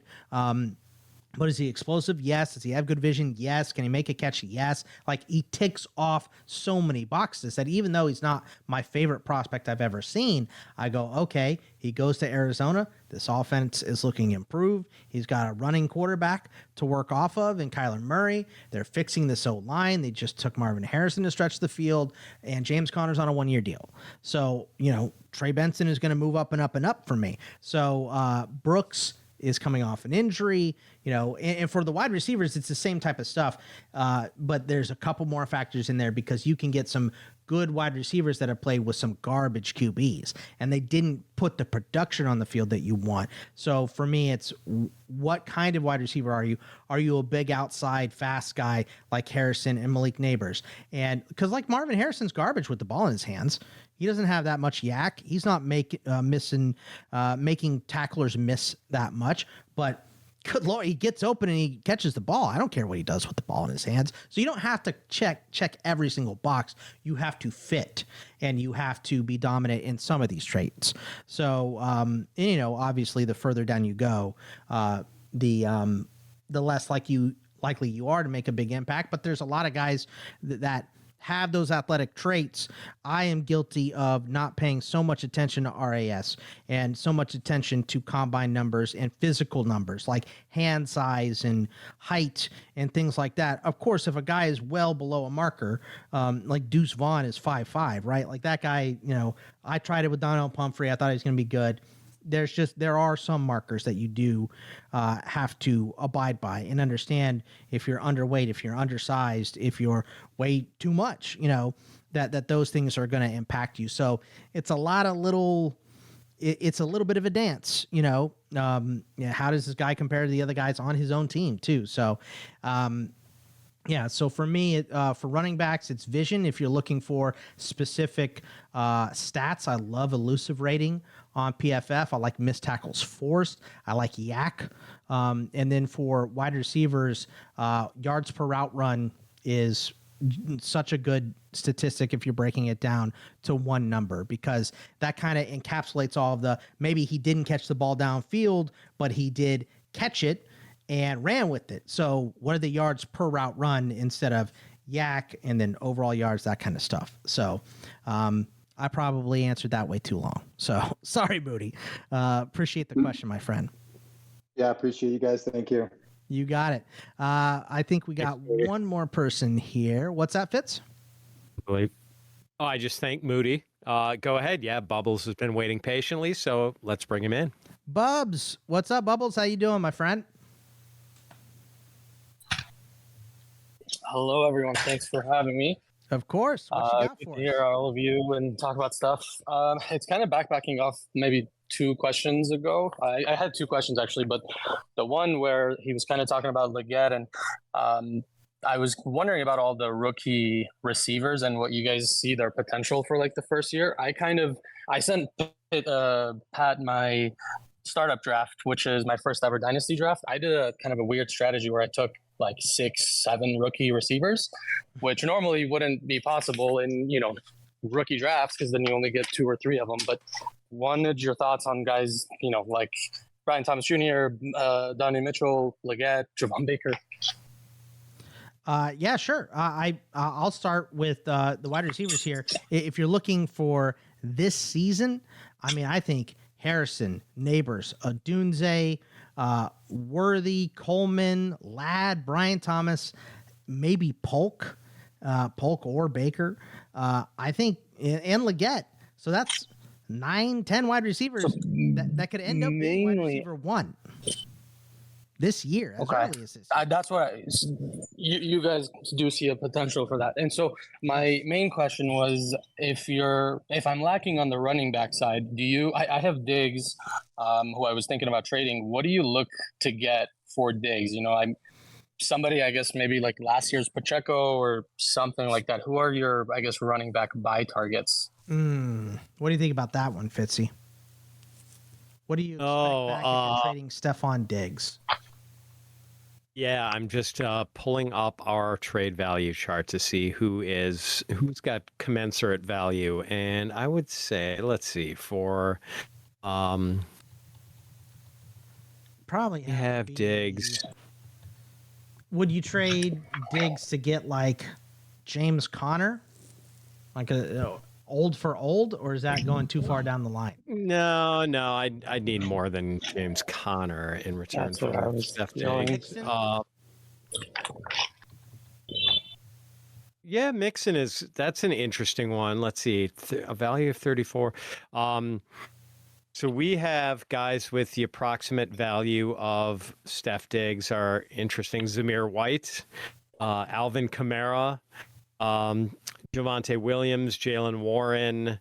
But is he explosive? Yes. Does he have good vision? Yes. Can he make a catch? Yes. Like, he ticks off so many boxes that even though he's not my favorite prospect I've ever seen, I go, okay, he goes to Arizona. This offense is looking improved. He's got a running quarterback to work off of in Kyler Murray. They're fixing this O-line. They just took Marvin Harrison to stretch the field, and James Conner's on a 1-year deal. So, Trey Benson is going to move up and up and up for me. So Brooks is coming off an injury, and for the wide receivers, it's the same type of stuff. But there's a couple more factors in there because you can get some good wide receivers that have played with some garbage QBs, and they didn't put the production on the field that you want. So for me, it's what kind of wide receiver are you? Are you a big outside fast guy like Harrison and Malik Neighbors? And because like Marvin Harrison's garbage with the ball in his hands. He doesn't have that much yak. He's not making tacklers miss that much, but good Lord, he gets open and he catches the ball. I don't care what he does with the ball in his hands. So you don't have to check every single box. You have to fit, and you have to be dominant in some of these traits. So, obviously the further down you go, the less likely you are to make a big impact. But there's a lot of guys that have those athletic traits. I am guilty of not paying so much attention to RAS and so much attention to combine numbers and physical numbers like hand size and height and things like that. Of course, if a guy is well below a marker, like Deuce Vaughn is 5'5", right? Like that guy, I tried it with Donnell Pumphrey. I thought he was going to be good. There are some markers that you do have to abide by and understand. If you're underweight, if you're undersized, if you're way too much, that those things are going to impact you. So it's a lot of it's a little bit of a dance, how does this guy compare to the other guys on his own team too? So, so for me, for running backs, it's vision. If you're looking for specific stats, I love elusive rating on PFF. I like missed tackles forced. I like yak. And then for wide receivers, yards per route run is such a good statistic if you're breaking it down to one number, because that kind of encapsulates all of maybe he didn't catch the ball downfield, but he did catch it and ran with it. So what are the yards per route run instead of yak and then overall yards, that kind of stuff. So I probably answered that way too long. So sorry, Moody. Appreciate the question, my friend.
Yeah, appreciate you guys. Thank you.
You got it. I think we got one more person here. What's that, Fitz?
I just thank Moody. Go ahead. Yeah, Bubbles has been waiting patiently, so let's bring him in.
Bubs, what's up, Bubbles? How you doing, my friend?
Hello, everyone. Thanks for having me.
Of course. What you got
good
for
to hear all of you and talk about stuff. It's kind of backpacking off maybe 2 questions ago. I had 2 questions actually, but the one where he was kind of talking about Legette, and I was wondering about all the rookie receivers and what you guys see their potential for like the first year. I sent Pat my startup draft, which is my first ever Dynasty draft. I did a kind of a weird strategy where I took like 6-7 rookie receivers, which normally wouldn't be possible in, rookie drafts, because then you only get 2 or 3 of them. But wanted your thoughts on guys, like Brian Thomas Jr., Donnie Mitchell, Legette, Javon Baker.
Yeah, sure. I'll start with the wide receivers here. If you're looking for this season, I think Harrison, Neighbors, Odunze, Worthy, Coleman, Ladd, Brian Thomas, maybe Polk or Baker. I think, and Legette. So that's 9-10 wide receivers that could end up being wide receiver 1 this year. As early as this year.
That's what you guys do see a potential for that. And so my main question was, if I'm lacking on the running back side, I have Diggs, who I was thinking about trading. What do you look to get for Diggs? I'm somebody, I guess maybe like last year's Pacheco or something like that. Who are your, I guess, running back buy targets?
What do you think about that one, Fitzy? What do you expect back if you're trading Stephon Diggs?
Yeah, I'm just pulling up our trade value chart to see who's got commensurate value, and I would say, let's see, for
probably
have Diggs.
would you trade Diggs to get like James Conner, like a old for old, or is that going too far down the line?
No, I need more than James Conner in return
That's what I
for
was
Steph
feeling.
Diggs. Yeah, Mixon that's an interesting one. Let's see, a value of 34. So we have guys with the approximate value of Steph Diggs are interesting. Zamir White, Alvin Kamara, Javonte Williams, Jalen Warren,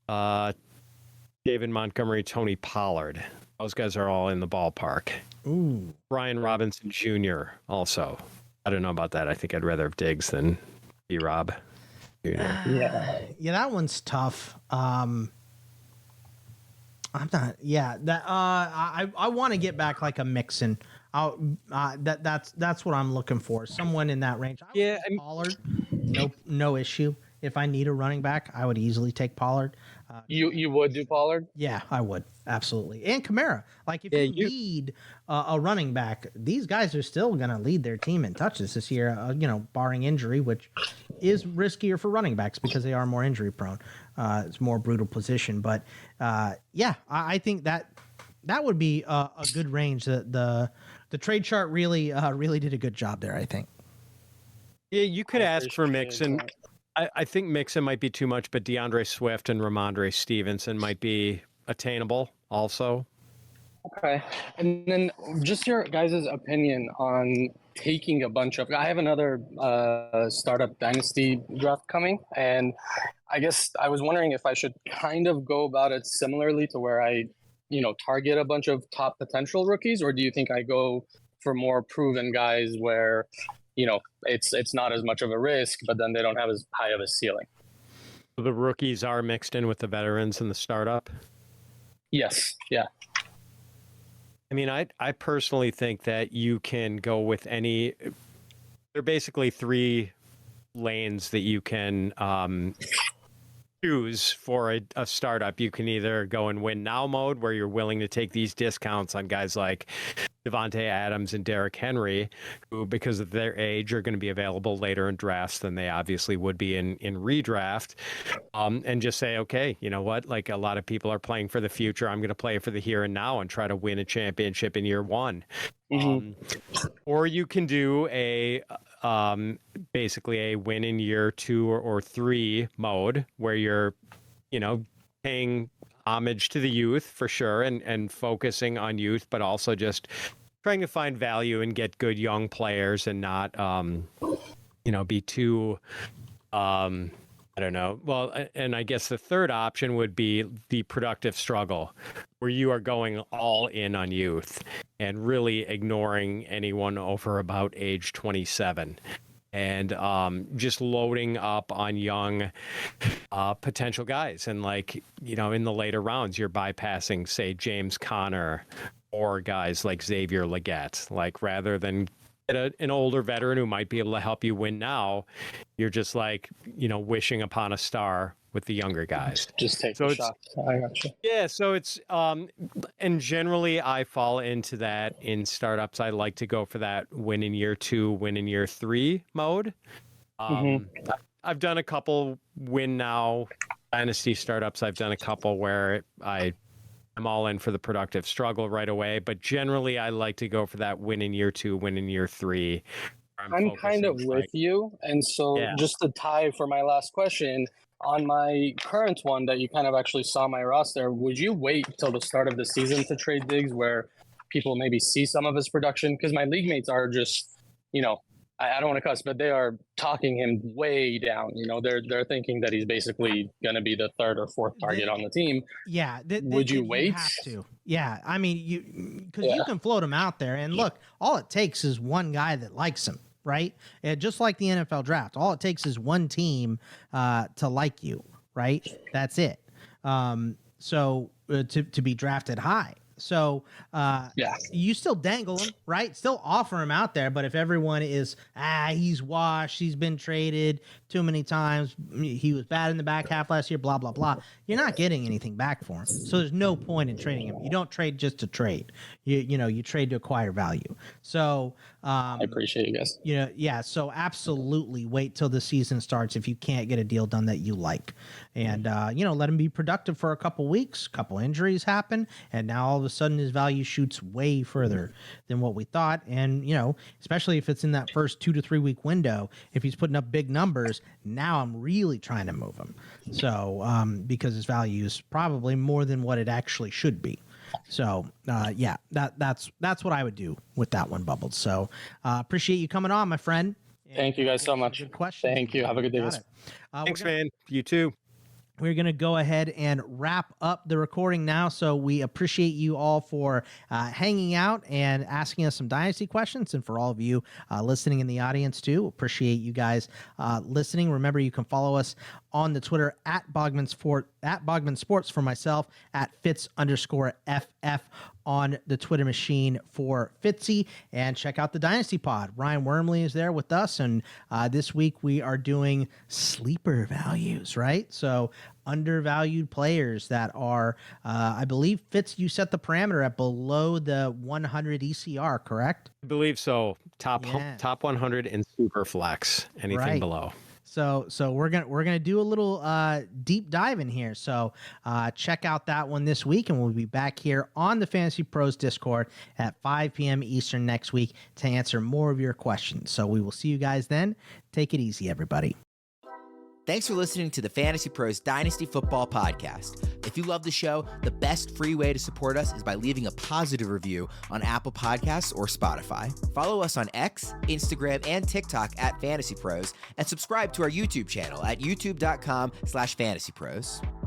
David Montgomery, Tony Pollard. Those guys are all in the ballpark.
Ooh.
Brian Robinson Jr. also. I don't know about that. I think I'd rather have Diggs than B-Rob Jr.
Yeah, that one's tough. I'm not. Yeah, that I want to get back like a Mixon. That's what I'm looking for. Someone in that range.
Yeah,
Pollard, no issue. If I need a running back, I would easily take Pollard.
You would do Pollard?
Yeah, I would absolutely. And Kamara, like if you lead a running back, these guys are still going to lead their team in touches this year. Barring injury, which is riskier for running backs because they are more injury prone. It's more brutal position, but I think that would be a good range. The trade chart really did a good job there, I think.
Yeah, you could ask for Mixon. I think Mixon might be too much, but DeAndre Swift and Ramondre Stevenson might be attainable also.
Okay. And then just your guys' opinion on taking a bunch of... I have another startup dynasty draft coming, and I guess I was wondering if I should kind of go about it similarly to where I, target a bunch of top potential rookies, or do you think I go for more proven guys where... it's not as much of a risk, but then they don't have as high of a ceiling.
The rookies are mixed in with the veterans in the startup?
Yes. Yeah.
I mean, I personally think that you can go with any... There are basically three lanes that you can choose for a startup. You can either go in win now mode, where you're willing to take these discounts on guys like Devontae Adams and Derrick Henry, who, because of their age, are going to be available later in drafts than they obviously would be in redraft, and just say, okay, you know what? Like, a lot of people are playing for the future. I'm going to play for the here and now and try to win a championship in year one. Mm-hmm. Or you can do basically a win in year 2 or 3 mode, where you're, paying homage to the youth for sure, and focusing on youth, but also just trying to find value and get good young players and not, be too, I don't know. Well, and I guess the third option would be the productive struggle, where you are going all in on youth and really ignoring anyone over about age 27. And just loading up on young potential guys. And in the later rounds, you're bypassing, say, James Conner or guys like Xavier Legette. Rather than get an older veteran who might be able to help you win now, you're just wishing upon a star with the younger guys.
Just take a shot. I got you.
Yeah, so it's and generally I fall into that in startups. I like to go for that win in year 2, win in year 3 mode. I've done a couple win now dynasty startups. I've done a couple where I'm all in for the productive struggle right away, but generally I like to go for that win in year 2, win in year 3.
I'm kind of with you, and so just to tie for my last question, on my current one that you kind of actually saw my roster, would you wait till the start of the season to trade Diggs, where people maybe see some of his production? Because my league mates are just, I don't want to cuss, but they are talking him way down. They're thinking that he's basically going to be the 3rd or 4th target on the team.
Yeah.
Would you wait?
You have to. Yeah. I mean, because you can float him out there, and look, all it takes is one guy that likes him. Right? And just like the NFL draft, all it takes is one team to like you, right? That's it. So to be drafted high. So
Yeah.
you still dangle him, right? Still offer him out there. But if everyone is, he's washed, he's been traded too many times, he was bad in the back half last year, blah, blah, blah, you're not getting anything back for him. So there's no point in trading him. You don't trade just to trade. You trade to acquire value. So
I appreciate you guys.
yeah. So absolutely wait till the season starts if you can't get a deal done that you like, and let him be productive for a couple weeks. Couple injuries happen, and now all of a sudden his value shoots way further than what we thought. And especially if it's in that first 2 to 3 week window, if he's putting up big numbers, now I'm really trying to move him. So because his value is probably more than what it actually should be. So that's what I would do with that one, Bubbled. So appreciate you coming on, my friend.
Thank you guys so much.
Good question.
Thank you. Have a good day, guys.
Thanks, man. You too.
We're going to go ahead and wrap up the recording now. So we appreciate you all for hanging out and asking us some Dynasty questions. And for all of you listening in the audience too, appreciate you guys listening. Remember, you can follow us on the Twitter at Bogman Sports for myself, at Fitz_FF on the Twitter machine for Fitzy, and check out the Dynasty Pod. Ryan Wormley is there with us, and this week we are doing sleeper values, right? So undervalued players that are, I believe, Fitz, you set the parameter at below the 100 ECR, correct?
I believe so. Top 100 in super flex. Anything below.
So we're gonna do a little deep dive in here. So check out that one this week, and we'll be back here on the Fantasy Pros Discord at 5 p.m. Eastern next week to answer more of your questions. So we will see you guys then. Take it easy, everybody.
Thanks for listening to the Fantasy Pros Dynasty Football Podcast. If you love the show, the best free way to support us is by leaving a positive review on Apple Podcasts or Spotify. Follow us on X, Instagram, and TikTok at Fantasy Pros, and subscribe to our YouTube channel at youtube.com/fantasypros.